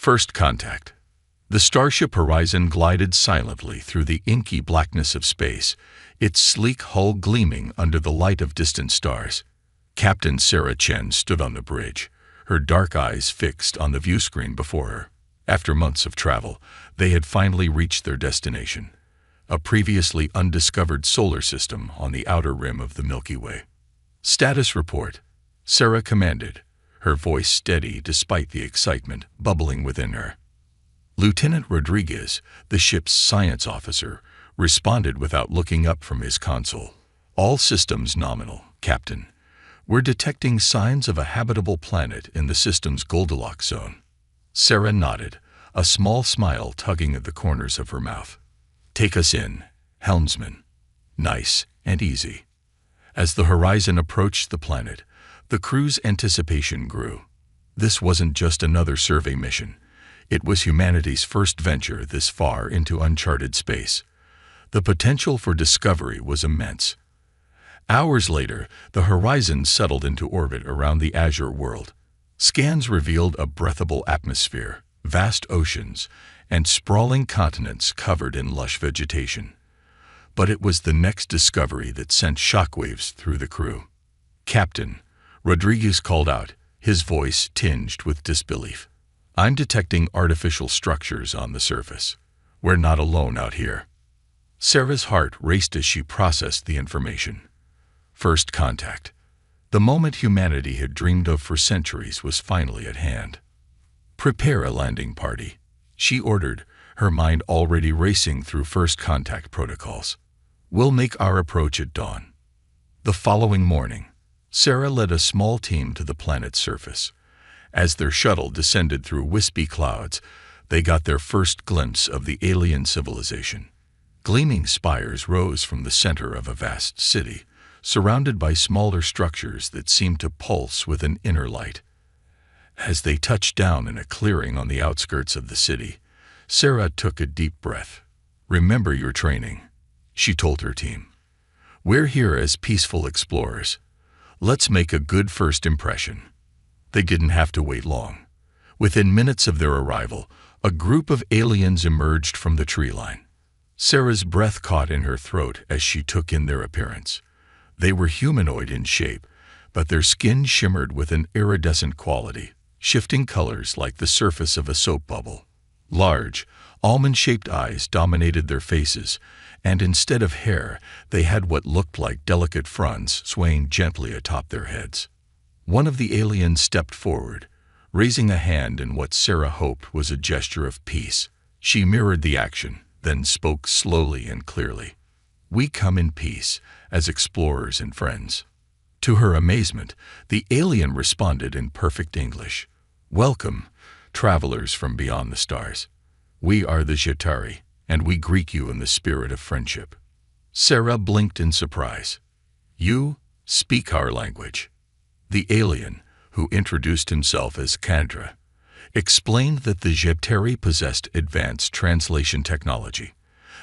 First contact. The starship Horizon glided silently through the inky blackness of space, its sleek hull gleaming under the light of distant stars. Captain Sarah Chen stood on the bridge, her dark eyes fixed on the viewscreen before her. After months of travel, they had finally reached their destination, a previously undiscovered solar system on the outer rim of the Milky Way. Status report, Sarah commanded, her voice steady despite the excitement bubbling within her. Lieutenant Rodriguez, the ship's science officer, responded without looking up from his console. All systems nominal, Captain. We're detecting signs of a habitable planet in the system's Goldilocks zone. Sarah nodded, a small smile tugging at the corners of her mouth. Take us in, helmsman. Nice and easy. As the Horizon approached the planet, the crew's anticipation grew. This wasn't just another survey mission. It was humanity's first venture this far into uncharted space. The potential for discovery was immense. Hours later, the Horizon settled into orbit around the azure world. Scans revealed a breathable atmosphere, vast oceans, and sprawling continents covered in lush vegetation. But it was the next discovery that sent shockwaves through the crew. Captain, Rodriguez called out, his voice tinged with disbelief. I'm detecting artificial structures on the surface. We're not alone out here. Sarah's heart raced as she processed the information. First contact. The moment humanity had dreamed of for centuries was finally at hand. Prepare a landing party, she ordered, her mind already racing through first contact protocols. We'll make our approach at dawn. The following morning, Sarah led a small team to the planet's surface. As their shuttle descended through wispy clouds, they got their first glimpse of the alien civilization. Gleaming spires rose from the center of a vast city, surrounded by smaller structures that seemed to pulse with an inner light. As they touched down in a clearing on the outskirts of the city, Sarah took a deep breath. Remember your training, she told her team. We're here as peaceful explorers. Let's make a good first impression. They didn't have to wait long. Within minutes of their arrival, a group of aliens emerged from the tree line. Sarah's breath caught in her throat as she took in their appearance. They were humanoid in shape, but their skin shimmered with an iridescent quality, shifting colors like the surface of a soap bubble. Large, almond-shaped eyes dominated their faces, and instead of hair, they had what looked like delicate fronds swaying gently atop their heads. One of the aliens stepped forward, raising a hand in what Sarah hoped was a gesture of peace. She mirrored the action, then spoke slowly and clearly. We come in peace, as explorers and friends. To her amazement, the alien responded in perfect English. Welcome, travelers from beyond the stars. We are the Jetari, and we greet you in the spirit of friendship. Sarah blinked in surprise. You speak our language. The alien, who introduced himself as Kandra, explained that the Jetari possessed advanced translation technology.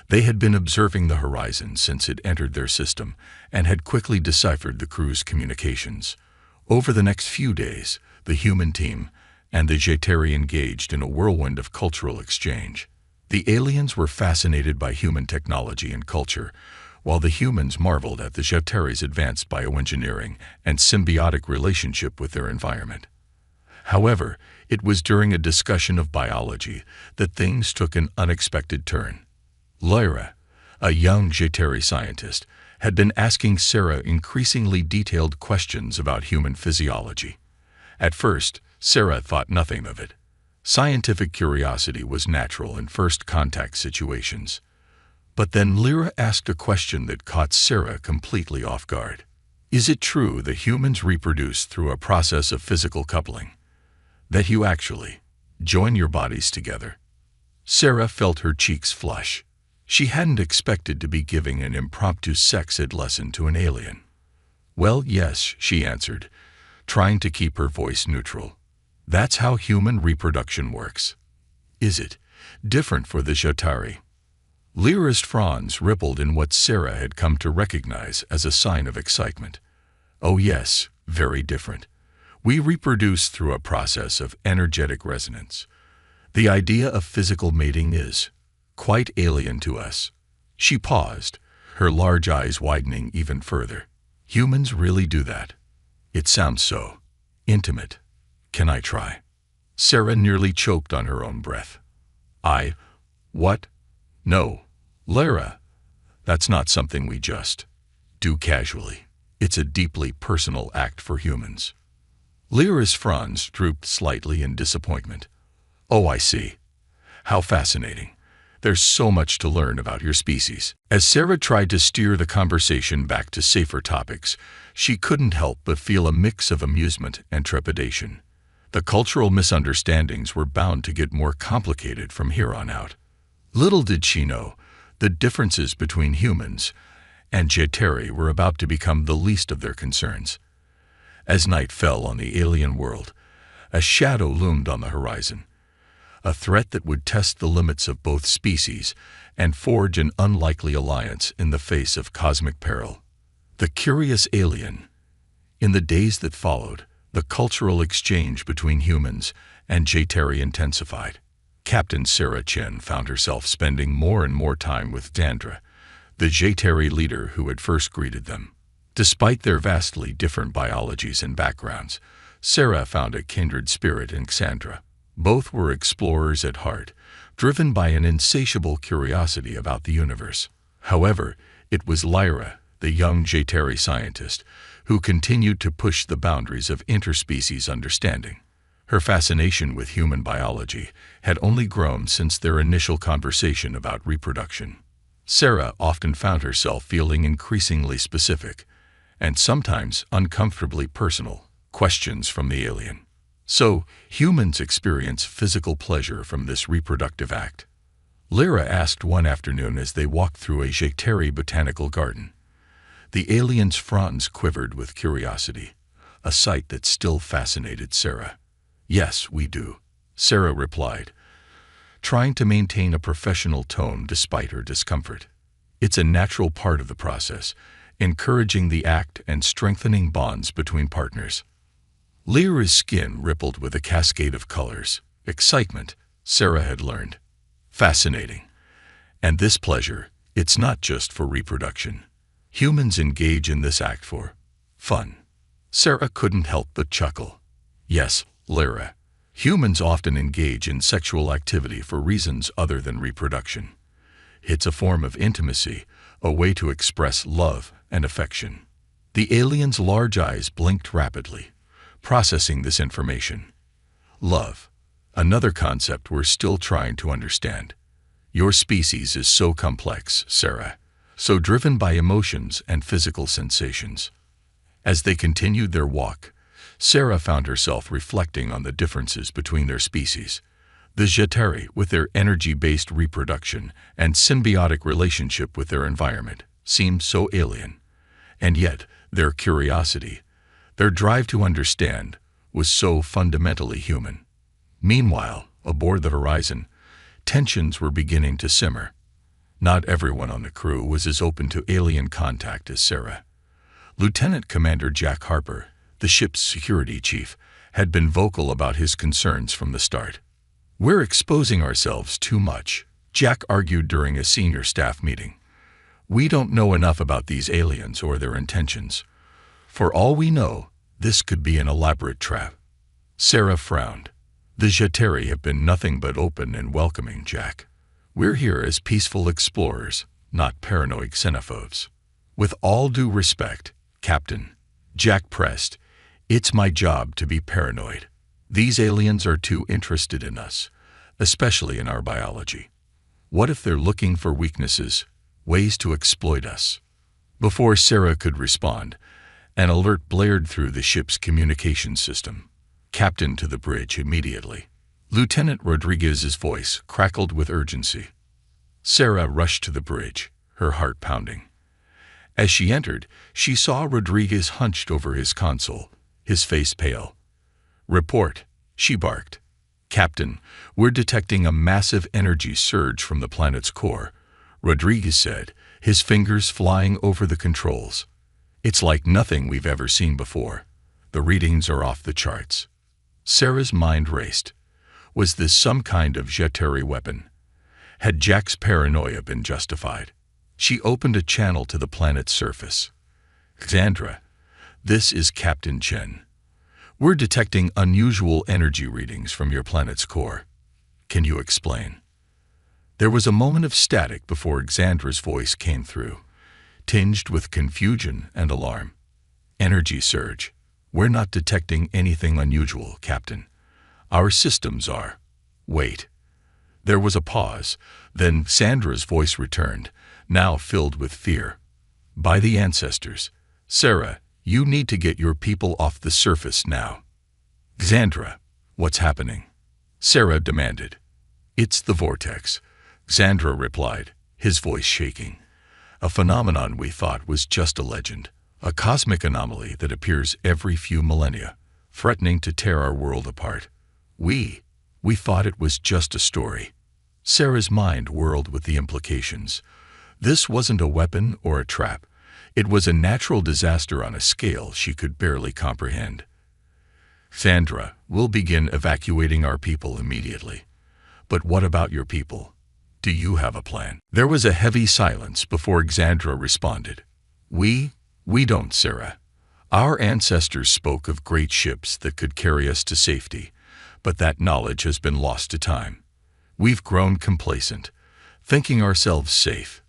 They had been observing the Horizon since it entered their system and had quickly deciphered the crew's communications. Over the next few days, the human team and the Jetari engaged in a whirlwind of cultural exchange. The aliens were fascinated by human technology and culture, while the humans marveled at the Jetari's advanced bioengineering and symbiotic relationship with their environment. However, it was during a discussion of biology that things took an unexpected turn. Lyra, a young Jetari scientist, had been asking Sarah increasingly detailed questions about human physiology. At first, Sarah thought nothing of it. Scientific curiosity was natural in first contact situations. But then Lyra asked a question that caught Sarah completely off guard. Is it true that humans reproduce through a process of physical coupling? That you actually join your bodies together? Sarah felt her cheeks flush. She hadn't expected to be giving an impromptu sex ed lesson to an alien. Well, yes, she answered, trying to keep her voice neutral. That's how human reproduction works. Is it different for the Jetari? Lyra's fronds rippled in what Sarah had come to recognize as a sign of excitement. Oh yes, very different. We reproduce through a process of energetic resonance. The idea of physical mating is quite alien to us." She paused, her large eyes widening even further. "Humans really do that? It sounds so intimate. Can I try?" Sarah nearly choked on her own breath. What? No, Lara, that's not something we just do casually. It's a deeply personal act for humans." Lyra's fronds drooped slightly in disappointment. "Oh, I see. How fascinating. There's so much to learn about your species." As Sarah tried to steer the conversation back to safer topics, she couldn't help but feel a mix of amusement and trepidation. The cultural misunderstandings were bound to get more complicated from here on out. Little did she know, the differences between humans and Jeteri were about to become the least of their concerns. As night fell on the alien world, a shadow loomed on the horizon, a threat that would test the limits of both species and forge an unlikely alliance in the face of cosmic peril. The curious alien. In the days that followed, the cultural exchange between humans and Jeteri intensified. Captain Sarah Chen found herself spending more and more time with Dandra, the Jeteri leader who had first greeted them. Despite their vastly different biologies and backgrounds, Sarah found a kindred spirit in Xandra. Both were explorers at heart, driven by an insatiable curiosity about the universe. However, it was Lyra, the young Jeteri scientist, who continued to push the boundaries of interspecies understanding. Her fascination with human biology had only grown since their initial conversation about reproduction. Sarah often found herself feeling increasingly specific, and sometimes uncomfortably personal, questions from the alien. "So, humans experience physical pleasure from this reproductive act?" Lyra asked one afternoon as they walked through a Jeteri botanical garden. The alien's fronds quivered with curiosity, a sight that still fascinated Sarah. "Yes, we do," Sarah replied, trying to maintain a professional tone despite her discomfort. "It's a natural part of the process, encouraging the act and strengthening bonds between partners." Lyra's skin rippled with a cascade of colors. Excitement, Sarah had learned. Fascinating. And this pleasure, it's not just for reproduction. Humans engage in this act for fun. Sarah couldn't help but chuckle. "Yes, Lyra. Humans often engage in sexual activity for reasons other than reproduction. It's a form of intimacy, a way to express love and affection." The alien's large eyes blinked rapidly, processing this information. Love, another concept we're still trying to understand. Your species is so complex, Sarah, so driven by emotions and physical sensations. As they continued their walk, Sarah found herself reflecting on the differences between their species. The Jeteri, with their energy-based reproduction and symbiotic relationship with their environment, seemed so alien. And yet, their curiosity, their drive to understand, was so fundamentally human. Meanwhile, aboard the Horizon, tensions were beginning to simmer. Not everyone on the crew was as open to alien contact as Sarah. Lieutenant Commander Jack Harper, the ship's security chief, had been vocal about his concerns from the start. "We're exposing ourselves too much," Jack argued during a senior staff meeting. "We don't know enough about these aliens or their intentions. For all we know, this could be an elaborate trap." Sarah frowned. "The Jeteri have been nothing but open and welcoming, Jack. We're here as peaceful explorers, not paranoid xenophobes." "With all due respect, Captain," Jack pressed, "it's my job to be paranoid. These aliens are too interested in us, especially in our biology. What if they're looking for weaknesses, ways to exploit us?" Before Sarah could respond, an alert blared through the ship's communication system. "Captain to the bridge immediately." Lieutenant Rodriguez's voice crackled with urgency. Sarah rushed to the bridge, her heart pounding. As she entered, she saw Rodriguez hunched over his console, his face pale. "Report," she barked. "Captain, we're detecting a massive energy surge from the planet's core," Rodriguez said, his fingers flying over the controls. "It's like nothing we've ever seen before. The readings are off the charts." Sarah's mind raced. Was this some kind of jetary weapon? Had Jack's paranoia been justified? She opened a channel to the planet's surface. "Xandra, this is Captain Chen. We're detecting unusual energy readings from your planet's core. Can you explain?" There was a moment of static before Xandra's voice came through, tinged with confusion and alarm. "Energy surge. We're not detecting anything unusual, Captain. Our systems are." "Wait." There was a pause, then Xandra's voice returned, now filled with fear. "By the ancestors, Sarah, you need to get your people off the surface now." "Xandra, what's happening?" Sarah demanded. "It's the vortex," Xandra replied, his voice shaking. "A phenomenon we thought was just a legend, a cosmic anomaly that appears every few millennia, threatening to tear our world apart. We thought it was just a story." Sarah's mind whirled with the implications. This wasn't a weapon or a trap. It was a natural disaster on a scale she could barely comprehend. "Xandra, we'll begin evacuating our people immediately. But what about your people? Do you have a plan?" There was a heavy silence before Xandra responded. We don't, Sarah. Our ancestors spoke of great ships that could carry us to safety, but that knowledge has been lost to time. We've grown complacent, thinking ourselves safe.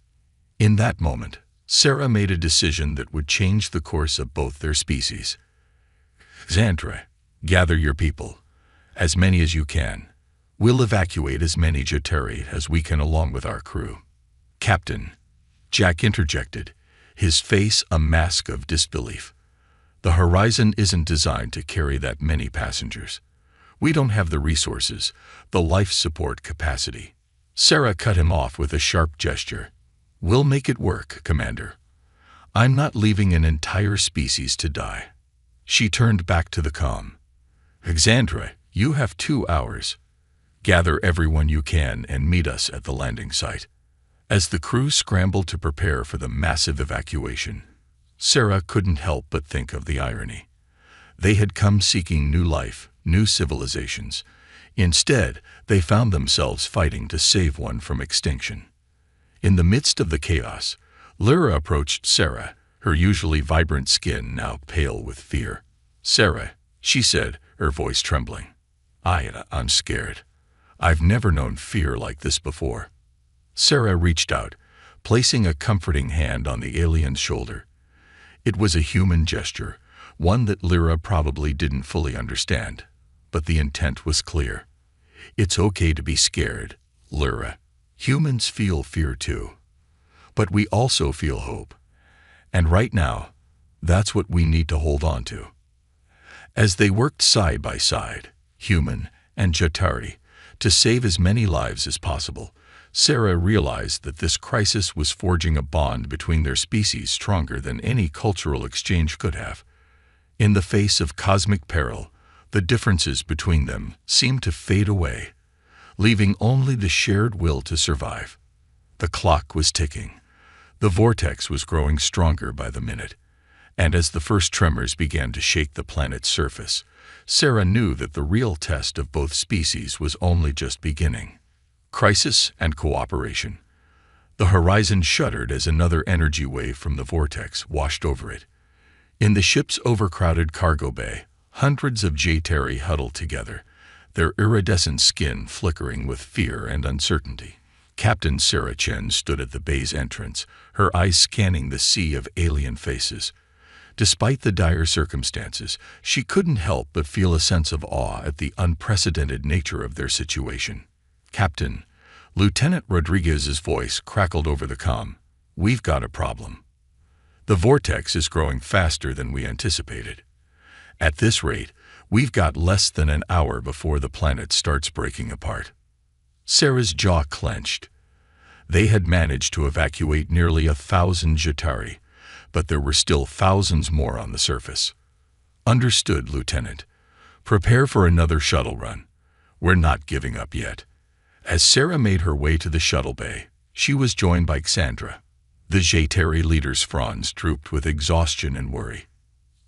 In that moment, Sarah made a decision that would change the course of both their species. "Xandra, gather your people, as many as you can. We'll evacuate as many Jetari as we can along with our crew." "Captain," Jack interjected, his face a mask of disbelief. "The Horizon isn't designed to carry that many passengers. We don't have the resources, the life support capacity." Sarah cut him off with a sharp gesture. "We'll make it work, Commander. I'm not leaving an entire species to die." She turned back to the comm. "Xandra, you have 2 hours. Gather everyone you can and meet us at the landing site." As the crew scrambled to prepare for the massive evacuation, Sarah couldn't help but think of the irony. They had come seeking new life, new civilizations. Instead, they found themselves fighting to save one from extinction. In the midst of the chaos, Lyra approached Sarah, her usually vibrant skin now pale with fear. "Sarah," she said, her voice trembling. I'm scared. I've never known fear like this before." Sarah reached out, placing a comforting hand on the alien's shoulder. It was a human gesture, one that Lyra probably didn't fully understand, but the intent was clear. "It's okay to be scared, Lyra. Humans feel fear too. But we also feel hope. And right now, that's what we need to hold on to." As they worked side by side, human and Jetari, to save as many lives as possible, Sarah realized that this crisis was forging a bond between their species stronger than any cultural exchange could have. In the face of cosmic peril, the differences between them seemed to fade away, leaving only the shared will to survive. The clock was ticking. The vortex was growing stronger by the minute, and as the first tremors began to shake the planet's surface, Sarah knew that the real test of both species was only just beginning. Crisis and cooperation. The horizon shuddered as another energy wave from the vortex washed over it. In the ship's overcrowded cargo bay, hundreds of Jetari huddled together, their iridescent skin flickering with fear and uncertainty. Captain Sarah Chen stood at the bay's entrance, her eyes scanning the sea of alien faces. Despite the dire circumstances, she couldn't help but feel a sense of awe at the unprecedented nature of their situation. "Captain," Lieutenant Rodriguez's voice crackled over the comm. "We've got a problem. The vortex is growing faster than we anticipated. At this rate, we've got less than an hour before the planet starts breaking apart." Sarah's jaw clenched. They had managed to evacuate nearly 1,000 Jetari, but there were still thousands more on the surface. "Understood, Lieutenant. Prepare for another shuttle run. We're not giving up yet." As Sarah made her way to the shuttle bay, she was joined by Xandra. The Jetari leader's fronds drooped with exhaustion and worry.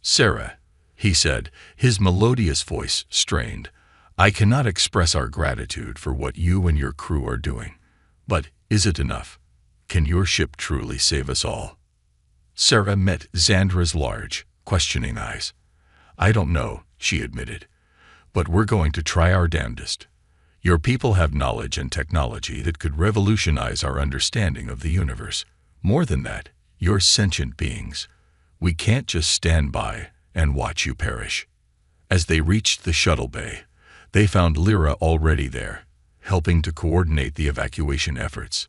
"Sarah," he said, his melodious voice strained, I cannot express our gratitude for what you and your crew are doing. But is it enough? Can your ship truly save us all? Sarah met Xandra's large, questioning eyes. I don't know, she admitted. But we're going to try our damnedest. Your people have knowledge and technology that could revolutionize our understanding of the universe. More than that, you're sentient beings. We can't just stand by and watch you perish. As they reached the shuttle bay, they found Lyra already there, helping to coordinate the evacuation efforts.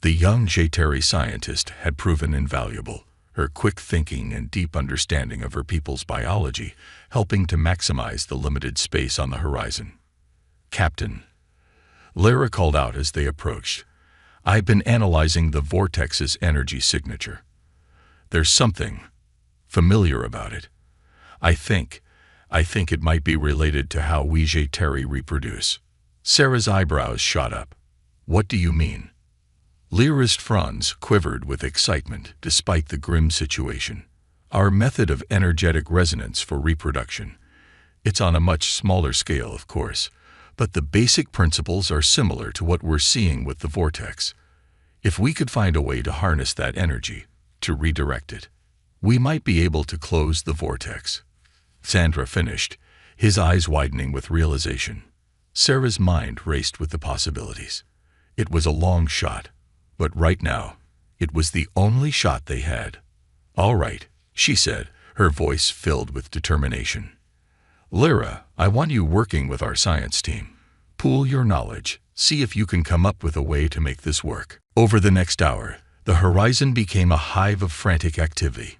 The young Jateri scientist had proven invaluable, her quick thinking and deep understanding of her people's biology helping to maximize the limited space on the horizon. Captain, Lyra called out as they approached, I've been analyzing the vortex's energy signature. There's something familiar about it. I think it might be related to how we Jateri reproduce. Sarah's eyebrows shot up. What do you mean? Lyra's fronds quivered with excitement despite the grim situation. Our method of energetic resonance for reproduction. It's on a much smaller scale, of course, but the basic principles are similar to what we're seeing with the vortex. If we could find a way to harness that energy, to redirect it, we might be able to close the vortex. Xandra finished, his eyes widening with realization. Sarah's mind raced with the possibilities. It was a long shot, but right now, it was the only shot they had. All right, she said, her voice filled with determination. Lyra, I want you working with our science team. Pool your knowledge, see if you can come up with a way to make this work. Over the next hour, the horizon became a hive of frantic activity.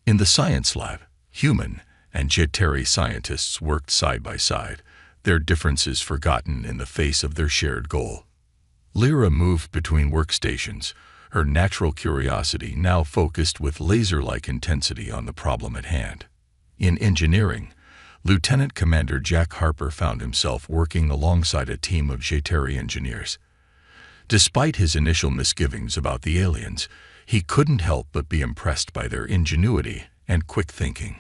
In the science lab, human and Jateri scientists worked side by side, their differences forgotten in the face of their shared goal. Lyra moved between workstations, her natural curiosity now focused with laser-like intensity on the problem at hand. In engineering, Lieutenant Commander Jack Harper found himself working alongside a team of Jateri engineers. Despite his initial misgivings about the aliens, he couldn't help but be impressed by their ingenuity and quick thinking.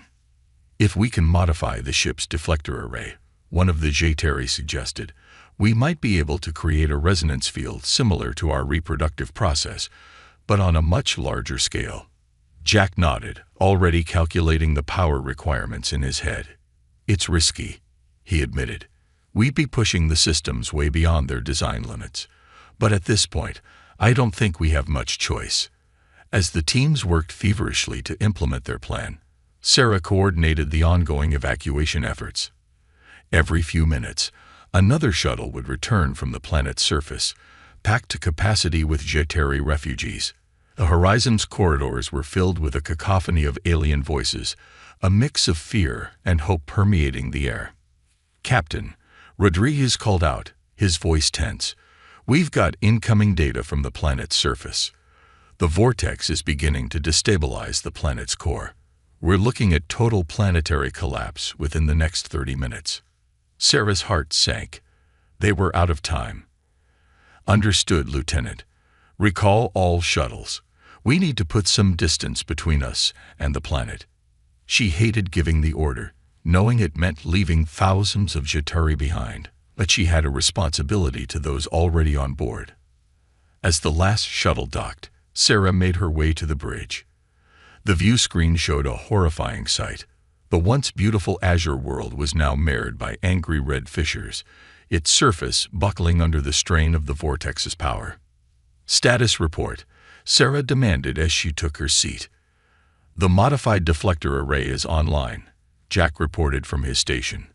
If we can modify the ship's deflector array, one of the Jateri suggested, we might be able to create a resonance field similar to our reproductive process, but on a much larger scale. Jack nodded, already calculating the power requirements in his head. It's risky, he admitted. We'd be pushing the systems way beyond their design limits. But at this point, I don't think we have much choice. As the teams worked feverishly to implement their plan, Sarah coordinated the ongoing evacuation efforts. Every few minutes, another shuttle would return from the planet's surface, packed to capacity with Jateri refugees. The horizon's corridors were filled with a cacophony of alien voices, a mix of fear and hope permeating the air. Captain, Rodriguez called out, his voice tense. We've got incoming data from the planet's surface. The vortex is beginning to destabilize the planet's core. We're looking at total planetary collapse within the next 30 minutes. Sarah's heart sank. They were out of time. Understood, Lieutenant. Recall all shuttles. We need to put some distance between us and the planet. She hated giving the order, knowing it meant leaving thousands of Jateri behind, but she had a responsibility to those already on board. As the last shuttle docked, Sarah made her way to the bridge. The view screen showed a horrifying sight. The once beautiful azure world was now marred by angry red fissures, its surface buckling under the strain of the vortex's power. Status report, Sarah demanded as she took her seat. The modified deflector array is online, Jack reported from his station.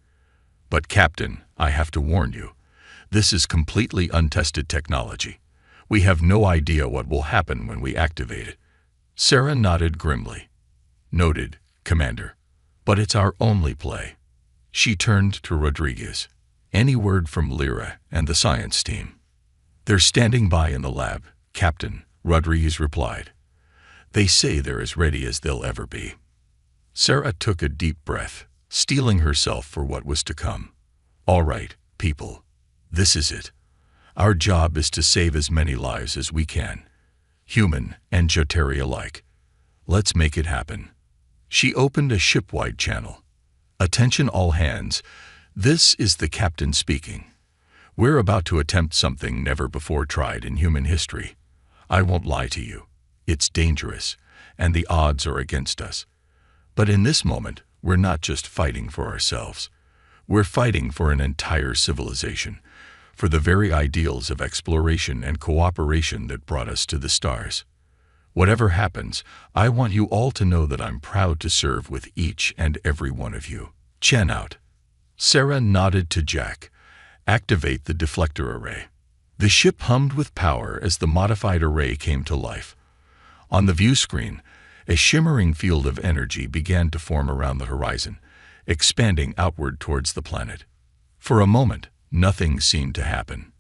But Captain, I have to warn you, this is completely untested technology. We have no idea what will happen when we activate it. Sarah nodded grimly. Noted, Commander. But it's our only play. She turned to Rodriguez. Any word from Lyra and the science team? They're standing by in the lab, Captain, Rodriguez replied. They say they're as ready as they'll ever be. Sarah took a deep breath, steeling herself for what was to come. All right, people. This is it. Our job is to save as many lives as we can, human and Jateri alike. Let's make it happen. She opened a ship-wide channel. Attention all hands. This is the captain speaking. We're about to attempt something never before tried in human history. I won't lie to you. It's dangerous, and the odds are against us. But in this moment, we're not just fighting for ourselves. We're fighting for an entire civilization, for the very ideals of exploration and cooperation that brought us to the stars. Whatever happens, I want you all to know that I'm proud to serve with each and every one of you. Chen out. Sarah nodded to Jack. Activate the deflector array. The ship hummed with power as the modified array came to life. On the view screen, a shimmering field of energy began to form around the horizon, expanding outward towards the planet. For a moment, nothing seemed to happen.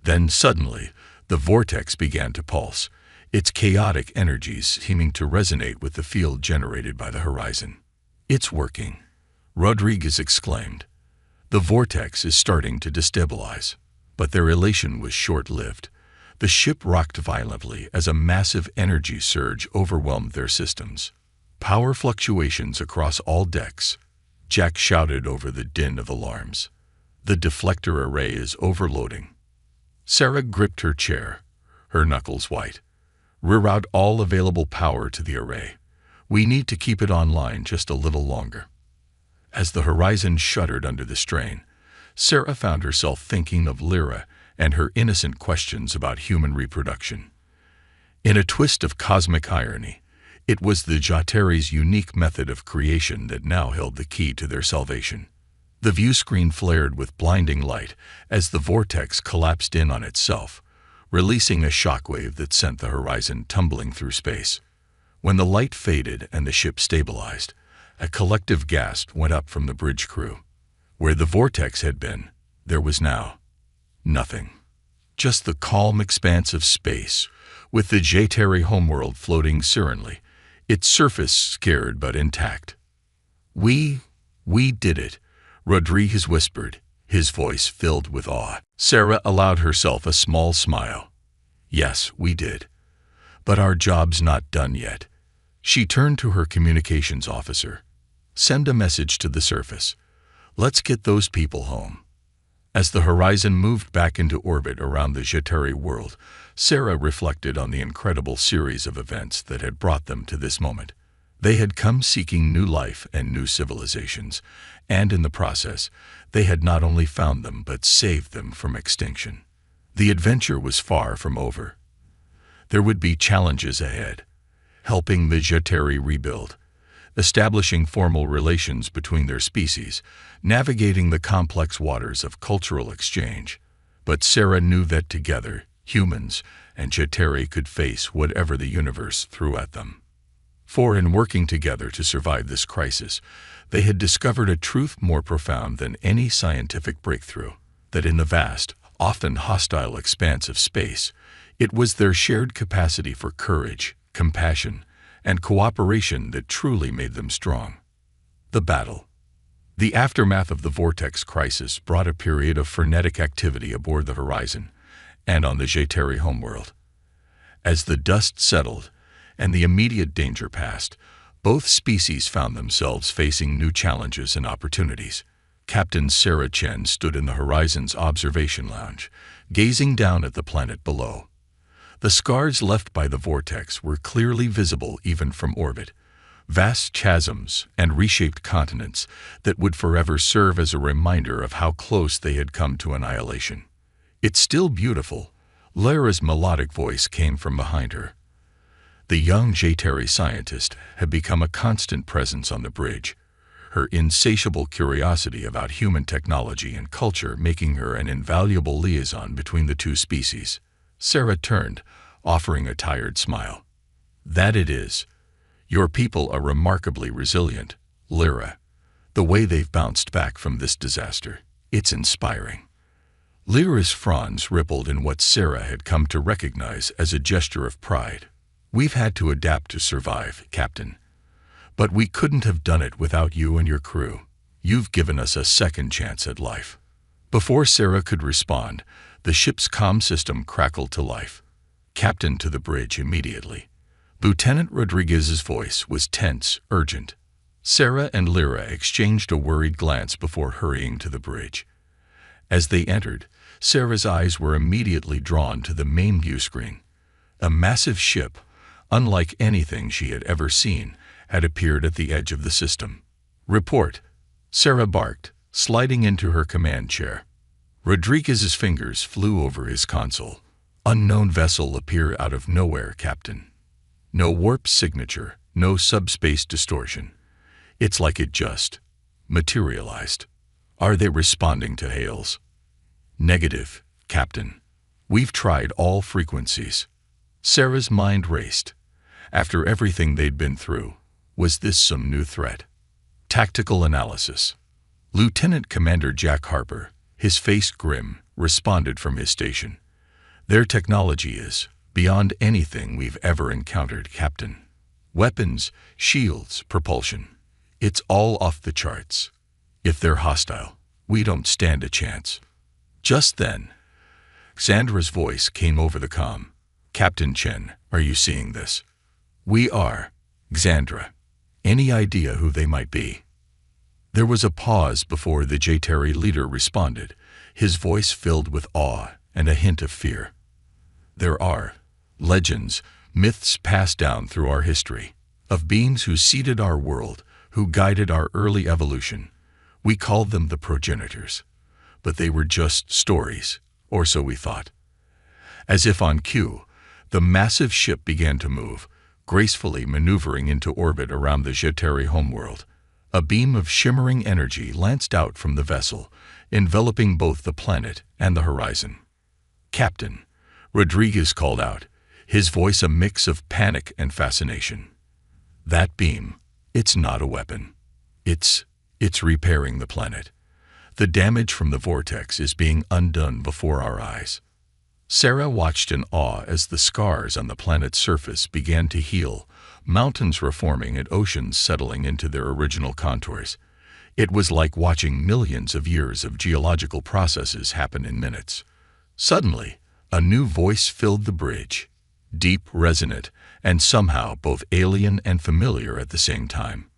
Then suddenly, the vortex began to pulse, its chaotic energies seeming to resonate with the field generated by the horizon. "It's working," Rodriguez exclaimed. "The vortex is starting to destabilize." But their elation was short-lived. The ship rocked violently as a massive energy surge overwhelmed their systems. "Power fluctuations across all decks," Jack shouted over the din of alarms. "The deflector array is overloading." Sarah gripped her chair, her knuckles white. "Reroute all available power to the array. We need to keep it online just a little longer." As the horizon shuddered under the strain, Sarah found herself thinking of Lyra and her innocent questions about human reproduction. In a twist of cosmic irony, it was the Jataris' unique method of creation that now held the key to their salvation. The view screen flared with blinding light as the vortex collapsed in on itself, releasing a shockwave that sent the horizon tumbling through space. When the light faded and the ship stabilized, a collective gasp went up from the bridge crew. Where the vortex had been, there was now nothing. Just the calm expanse of space, with the Jatari homeworld floating serenely, its surface scared but intact. We did it," Rodriguez whispered, his voice filled with awe. Sarah allowed herself a small smile. "Yes, we did. But our job's not done yet." She turned to her communications officer. "Send a message to the surface. Let's get those people home." As the horizon moved back into orbit around the Jatari world, Sarah reflected on the incredible series of events that had brought them to this moment. They had come seeking new life and new civilizations, and in the process, they had not only found them but saved them from extinction. The adventure was far from over. There would be challenges ahead: helping the Jatari rebuild, establishing formal relations between their species, navigating the complex waters of cultural exchange. But Sarah knew that together, humans and Jatari could face whatever the universe threw at them. For in working together to survive this crisis, they had discovered a truth more profound than any scientific breakthrough, that in the vast, often hostile expanse of space, it was their shared capacity for courage, compassion, and cooperation that truly made them strong. The battle. The aftermath of the vortex crisis brought a period of frenetic activity aboard the horizon and on the Jatari homeworld. As the dust settled and the immediate danger passed, both species found themselves facing new challenges and opportunities. Captain Sarah Chen stood in the horizon's observation lounge, gazing down at the planet below. The scars left by the vortex were clearly visible even from orbit, vast chasms and reshaped continents that would forever serve as a reminder of how close they had come to annihilation. "It's still beautiful," Lyra's melodic voice came from behind her. The young Jatari scientist had become a constant presence on the bridge, her insatiable curiosity about human technology and culture making her an invaluable liaison between the two species. Sarah turned, offering a tired smile. "That it is. Your people are remarkably resilient, Lyra. The way they've bounced back from this disaster, it's inspiring." Lyra's fronds rippled in what Sarah had come to recognize as a gesture of pride. "We've had to adapt to survive, Captain. But we couldn't have done it without you and your crew. You've given us a second chance at life." Before Sarah could respond, the ship's comm system crackled to life. "Captain to the bridge immediately." Lieutenant Rodriguez's voice was tense, urgent. Sarah and Lyra exchanged a worried glance before hurrying to the bridge. As they entered, Sarah's eyes were immediately drawn to the main view screen. A massive ship, unlike anything she had ever seen, had appeared at the edge of the system. "Report," Sarah barked, sliding into her command chair. Rodriguez's fingers flew over his console. "Unknown vessel appear out of nowhere, Captain. No warp signature, no subspace distortion. It's like it just materialized." "Are they responding to hails?" "Negative, Captain. We've tried all frequencies." Sarah's mind raced. After everything they'd been through, was this some new threat? Tactical analysis. Lieutenant Commander Jack Harper, his face grim, responded from his station. "Their technology is beyond anything we've ever encountered, Captain. Weapons, shields, propulsion. It's all off the charts. If they're hostile, we don't stand a chance." Just then, Xandra's voice came over the comm. "Captain Chen, are you seeing this?" "We are, Xandra. Any idea who they might be?" There was a pause before the Jatari leader responded, his voice filled with awe and a hint of fear. "There are legends, myths passed down through our history, of beings who seeded our world, who guided our early evolution. We called them the progenitors. But they were just stories, or so we thought." As if on cue, the massive ship began to move, gracefully maneuvering into orbit around the Jatari homeworld. A beam of shimmering energy lanced out from the vessel, enveloping both the planet and the horizon. "Captain," Rodriguez called out, his voice a mix of panic and fascination. "That beam, it's not a weapon. It's repairing the planet. The damage from the vortex is being undone before our eyes." Sarah watched in awe as the scars on the planet's surface began to heal, mountains reforming and oceans settling into their original contours. It was like watching millions of years of geological processes happen in minutes. Suddenly, a new voice filled the bridge, deep, resonant, and somehow both alien and familiar at the same time.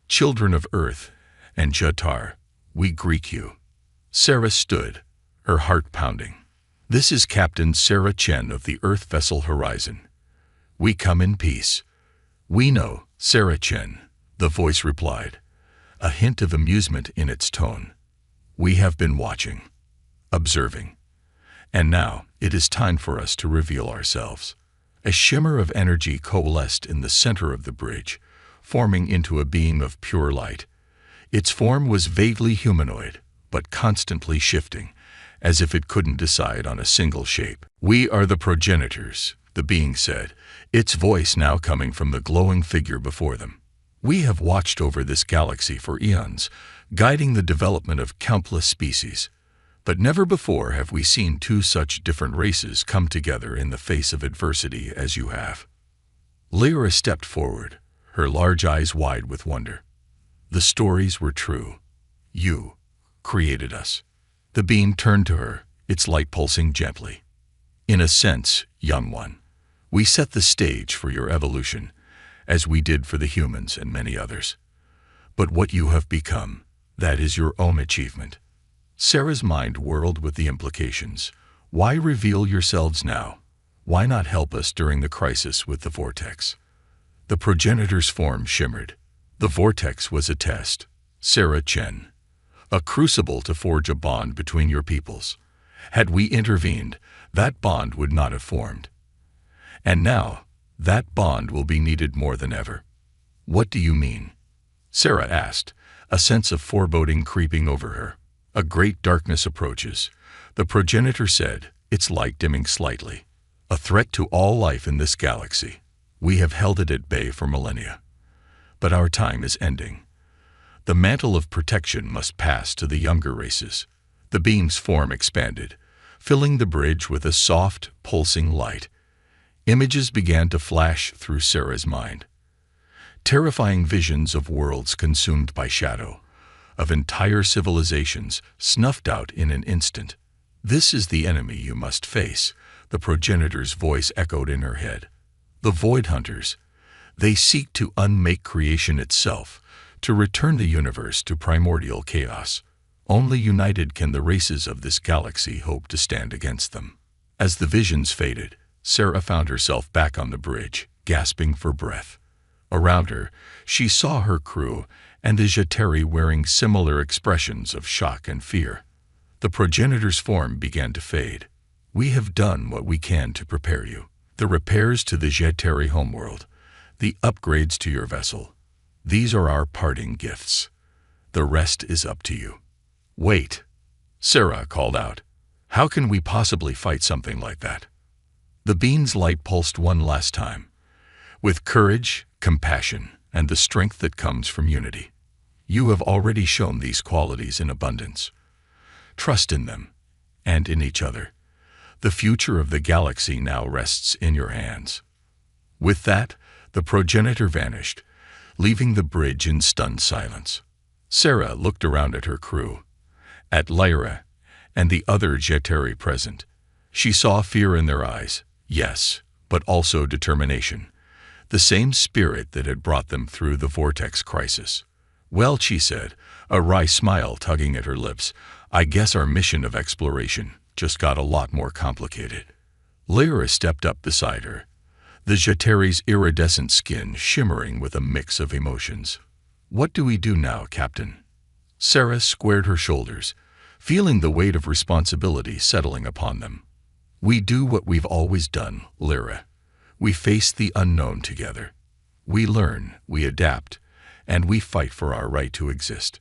"Children of Earth and Jatar, we greet you." Sarah stood, her heart pounding. "This is Captain Sarah Chen of the Earth vessel Horizon. We come in peace." "We know, Sarah Chen," the voice replied, a hint of amusement in its tone. "We have been watching, observing. And now it is time for us to reveal ourselves." A shimmer of energy coalesced in the center of the bridge, forming into a beam of pure light. Its form was vaguely humanoid, but constantly shifting, as if it couldn't decide on a single shape. "We are the progenitors," the being said, its voice now coming from the glowing figure before them. "We have watched over this galaxy for eons, guiding the development of countless species. But never before have we seen two such different races come together in the face of adversity as you have." Lyra stepped forward, her large eyes wide with wonder. "The stories were true. You created us." The beam turned to her, its light pulsing gently. "In a sense, young one, we set the stage for your evolution, as we did for the humans and many others. But what you have become, that is your own achievement." Sarah's mind whirled with the implications. Why reveal yourselves now? Why not help us during the crisis with the vortex? The progenitor's form shimmered. The vortex was a test, Sarah Chen. A crucible to forge a bond between your peoples. Had we intervened, that bond would not have formed. And now, that bond will be needed more than ever. "What do you mean?" Sarah asked, a sense of foreboding creeping over her. "A great darkness approaches," the progenitor said, its light dimming slightly. "A threat to all life in this galaxy. We have held it at bay for millennia. But our time is ending. The mantle of protection must pass to the younger races." The beam's form expanded, filling the bridge with a soft, pulsing light. Images began to flash through Sarah's mind. Terrifying visions of worlds consumed by shadow, of entire civilizations snuffed out in an instant. "This is the enemy you must face," the progenitor's voice echoed in her head. "The Void Hunters. They seek to unmake creation itself, to return the universe to primordial chaos. Only united can the races of this galaxy hope to stand against them. As the visions faded, Sarah found herself back on the bridge, gasping for breath. Around her, she saw her crew and the Jeteri wearing similar expressions of shock and fear. The progenitor's form began to fade. "We have done what we can to prepare you. The repairs to the Jeteri homeworld, the upgrades to your vessel. These are our parting gifts. The rest is up to you." "Wait," Sarah called out. "How can we possibly fight something like that?" The beam's light pulsed one last time, with courage, compassion, and the strength that comes from unity. "You have already shown these qualities in abundance. Trust in them, and in each other. The future of the galaxy now rests in your hands." With that, the progenitor vanished, leaving the bridge in stunned silence. Sarah looked around at her crew, at Lyra, and the other Jeteri present. She saw fear in their eyes, yes, but also determination, the same spirit that had brought them through the vortex crisis. "Well," she said, a wry smile tugging at her lips, "I guess our mission of exploration just got a lot more complicated." Lyra stepped up beside her, the Jeteri's iridescent skin shimmering with a mix of emotions. "What do we do now, Captain?" Sarah squared her shoulders, feeling the weight of responsibility settling upon them. "We do what we've always done, Lyra. We face the unknown together. We learn, we adapt, and we fight for our right to exist."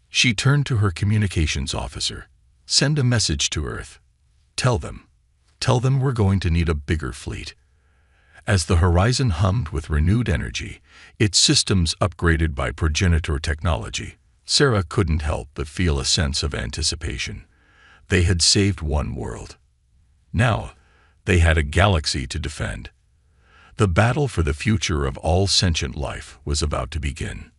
She turned to her communications officer. "Send a message to Earth. Tell them we're going to need a bigger fleet." As the horizon hummed with renewed energy, its systems upgraded by progenitor technology, Sarah couldn't help but feel a sense of anticipation. They had saved one world. Now, they had a galaxy to defend. The battle for the future of all sentient life was about to begin.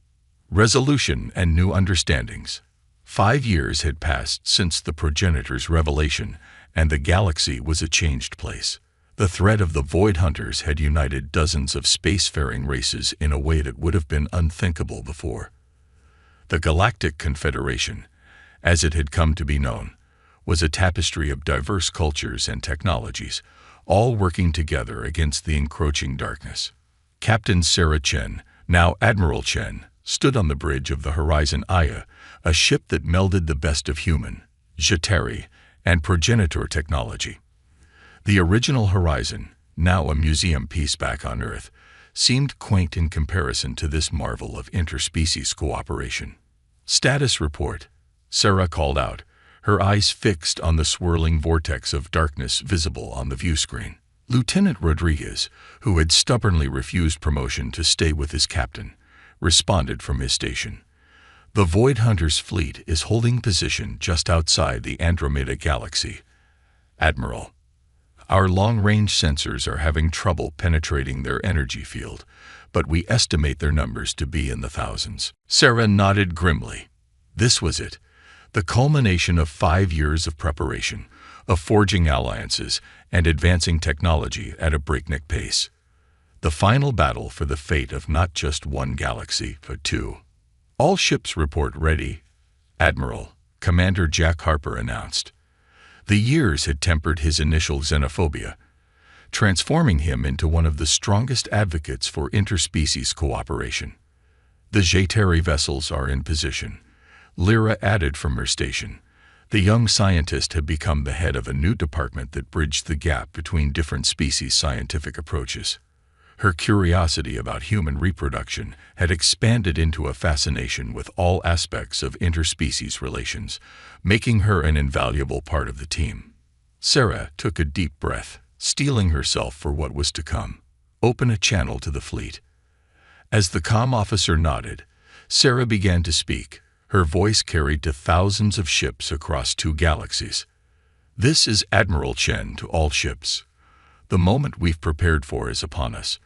Resolution and new understandings. 5 years had passed since the progenitor's revelation, and the galaxy was a changed place. The threat of the Void Hunters had united dozens of spacefaring races in a way that would have been unthinkable before. The Galactic Confederation, as it had come to be known, was a tapestry of diverse cultures and technologies, all working together against the encroaching darkness. Captain Sarah Chen, now Admiral Chen, stood on the bridge of the Horizon Aya, a ship that melded the best of human, Jeteri, and progenitor technology. The original Horizon, now a museum piece back on Earth, seemed quaint in comparison to this marvel of interspecies cooperation. "Status report," Sarah called out, her eyes fixed on the swirling vortex of darkness visible on the view screen. Lieutenant Rodriguez, who had stubbornly refused promotion to stay with his captain, responded from his station. "The Void Hunters' fleet is holding position just outside the Andromeda Galaxy. Admiral, our long-range sensors are having trouble penetrating their energy field, but we estimate their numbers to be in the thousands." Sarah nodded grimly. This was it, the culmination of 5 years of preparation, of forging alliances and advancing technology at a breakneck pace. The final battle for the fate of not just one galaxy, but two. "All ships report ready, Admiral," Commander Jack Harper announced. The years had tempered his initial xenophobia, transforming him into one of the strongest advocates for interspecies cooperation. "The Jeteri vessels are in position," Lyra added from her station. The young scientist had become the head of a new department that bridged the gap between different species' scientific approaches. Her curiosity about human reproduction had expanded into a fascination with all aspects of interspecies relations, making her an invaluable part of the team. Sarah took a deep breath, steeling herself for what was to come. "Open a channel to the fleet." As the comm officer nodded, Sarah began to speak, her voice carried to thousands of ships across 2 galaxies. "This is Admiral Chen to all ships. The moment we've prepared for is upon us.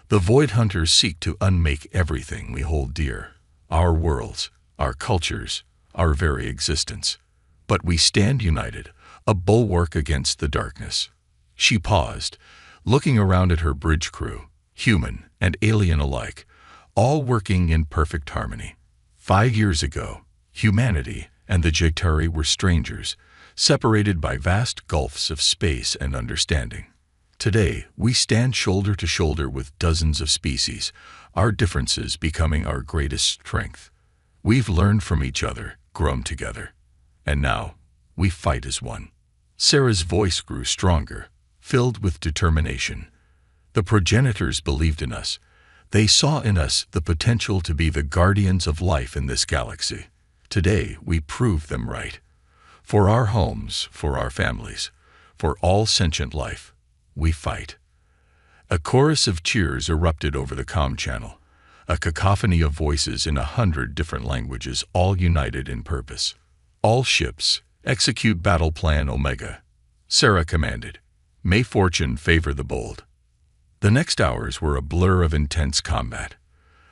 The Void Hunters seek to unmake everything we hold dear, our worlds, our cultures, our very existence. But we stand united, a bulwark against the darkness." She paused, looking around at her bridge crew, human and alien alike, all working in perfect harmony. 5 years ago, humanity and the Jetari were strangers, separated by vast gulfs of space and understanding. Today, we stand shoulder to shoulder with dozens of species, our differences becoming our greatest strength. We've learned from each other, grown together, and now we fight as one. Sarah's voice grew stronger, filled with determination. The progenitors believed in us. They saw in us the potential to be the guardians of life in this galaxy. Today, we prove them right. For our homes, for our families, for all sentient life, we fight. A chorus of cheers erupted over the comm channel, a cacophony of voices in 100 different languages, all united in purpose. All ships, execute Battle Plan Omega. Sarah commanded. May fortune favor the bold. The next hours were a blur of intense combat.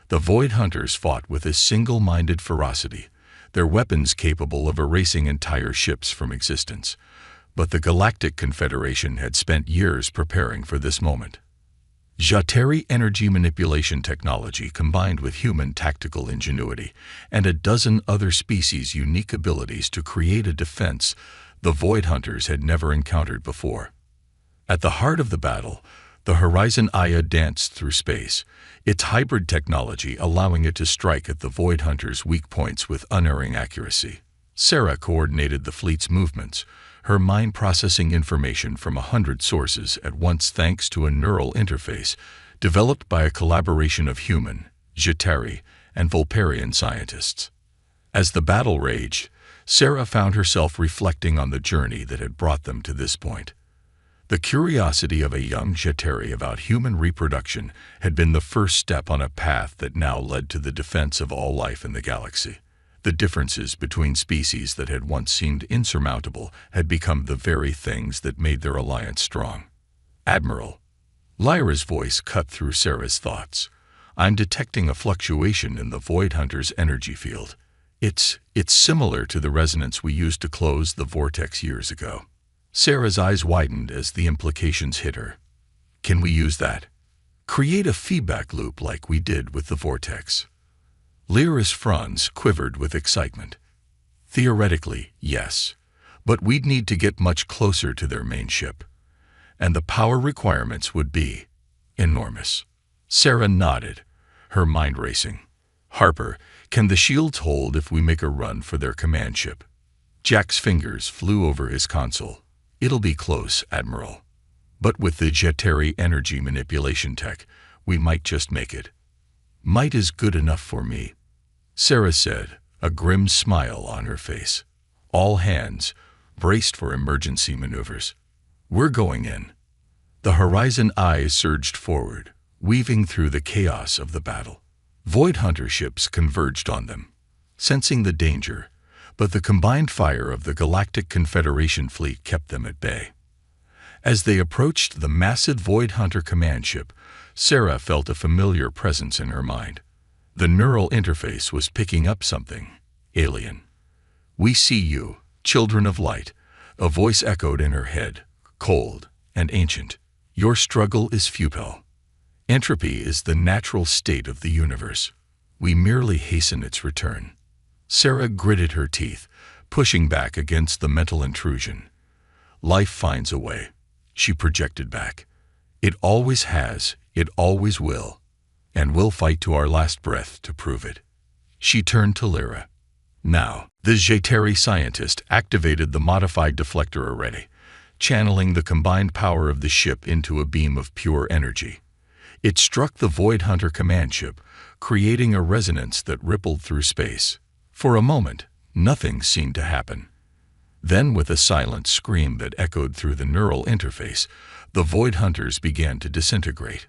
The Void Hunters fought with a single-minded ferocity, their weapons capable of erasing entire ships from existence. But the Galactic Confederation had spent years preparing for this moment. Jetari energy manipulation technology combined with human tactical ingenuity and a dozen other species' unique abilities to create a defense the Void Hunters had never encountered before. At the heart of the battle, the Horizon Aya danced through space, its hybrid technology allowing it to strike at the Void Hunters' weak points with unerring accuracy. Sarah coordinated the fleet's movements, her mind processing information from 100 sources at once thanks to a neural interface developed by a collaboration of human, Jetari, and Vulparian scientists. As the battle raged, Sarah found herself reflecting on the journey that had brought them to this point. The curiosity of a young Jetari about human reproduction had been the first step on a path that now led to the defense of all life in the galaxy. The differences between species that had once seemed insurmountable had become the very things that made their alliance strong. Admiral. Lyra's voice cut through Sarah's thoughts. I'm detecting a fluctuation in the Void Hunter's energy field. It's similar to the resonance we used to close the vortex years ago. Sarah's eyes widened as the implications hit her. Can we use that? Create a feedback loop like we did with the vortex. Lyra's fronds quivered with excitement. Theoretically, yes, but we'd need to get much closer to their main ship, and the power requirements would be enormous. Sarah nodded, her mind racing. Harper, can the shields hold if we make a run for their command ship? Jack's fingers flew over his console. It'll be close, Admiral. But with the Jetari energy manipulation tech, we might just make it. Might is good enough for me, Sarah said, a grim smile on her face. All hands, braced for emergency maneuvers. We're going in. The Horizon eyes surged forward, weaving through the chaos of the battle. Void Hunter ships converged on them, sensing the danger, but the combined fire of the Galactic Confederation fleet kept them at bay. As they approached the massive Void Hunter command ship, Sarah felt a familiar presence in her mind. The neural interface was picking up something alien. We see you, children of light, a voice echoed in her head, cold and ancient. Your struggle is futile. Entropy is the natural state of the universe. We merely hasten its return. Sarah gritted her teeth, pushing back against the mental intrusion. Life finds a way, she projected back. It always has, it always will, and we'll fight to our last breath to prove it. She turned to Lyra. Now, the Jetari scientist activated the modified deflector array, channeling the combined power of the ship into a beam of pure energy. It struck the Void Hunter command ship, creating a resonance that rippled through space. For a moment, nothing seemed to happen. Then, with a silent scream that echoed through the neural interface, the Void Hunters began to disintegrate.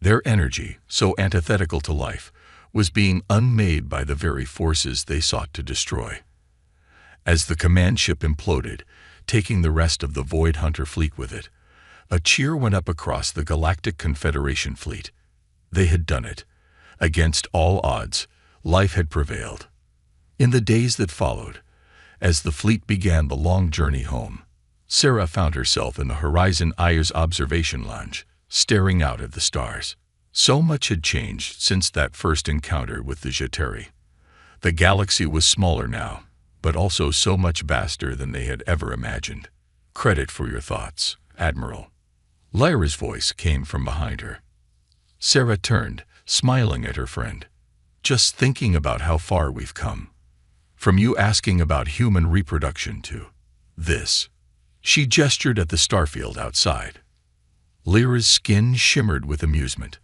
Their energy, so antithetical to life, was being unmade by the very forces they sought to destroy. As the command ship imploded, taking the rest of the Void Hunter fleet with it, a cheer went up across the Galactic Confederation fleet. They had done it. Against all odds, life had prevailed. In the days that followed, as the fleet began the long journey home, Sarah found herself in the Horizon Aya's observation lounge, staring out at the stars. So much had changed since that first encounter with the Jetari. The galaxy was smaller now, but also so much vaster than they had ever imagined. Credit for your thoughts, Admiral. Lyra's voice came from behind her. Sarah turned, smiling at her friend. Just thinking about how far we've come. From you asking about human reproduction to this. She gestured at the starfield outside. Lyra's skin shimmered with amusement.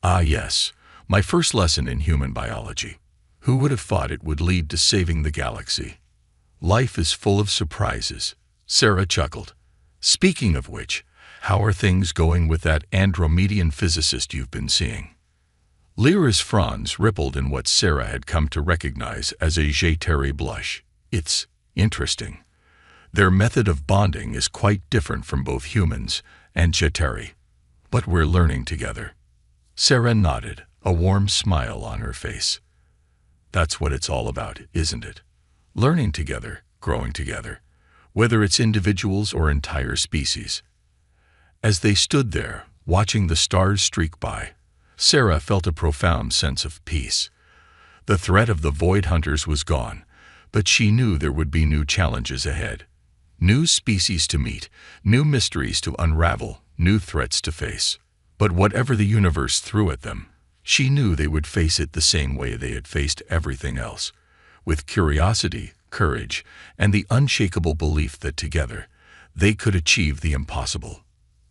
Ah yes, my first lesson in human biology. Who would have thought it would lead to saving the galaxy? Life is full of surprises, Sarah chuckled. Speaking of which, how are things going with that Andromedian physicist you've been seeing? Lyra's fronds rippled in what Sarah had come to recognize as a Jeteri blush. It's interesting. Their method of bonding is quite different from both humans and Jeteri. But we're learning together. Sarah nodded, a warm smile on her face. That's what it's all about, isn't it? Learning together, growing together, whether it's individuals or entire species. As they stood there, watching the stars streak by, Sarah felt a profound sense of peace. The threat of the Void Hunters was gone, but she knew there would be new challenges ahead. New species to meet, new mysteries to unravel, new threats to face. But whatever the universe threw at them, she knew they would face it the same way they had faced everything else, with curiosity, courage, and the unshakable belief that together they could achieve the impossible.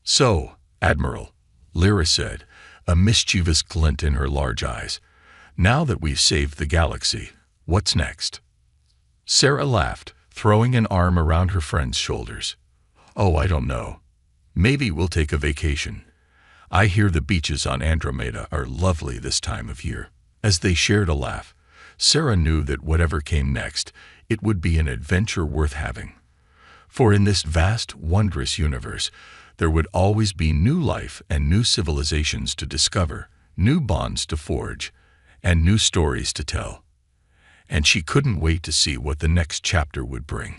So, Admiral, Lyra said, a mischievous glint in her large eyes, now that we've saved the galaxy, what's next? Sarah laughed, throwing an arm around her friend's shoulders. Oh, I don't know. Maybe we'll take a vacation. I hear the beaches on Andromeda are lovely this time of year. As they shared a laugh, Sarah knew that whatever came next, it would be an adventure worth having. For in this vast, wondrous universe, there would always be new life and new civilizations to discover, new bonds to forge, and new stories to tell. And she couldn't wait to see what the next chapter would bring.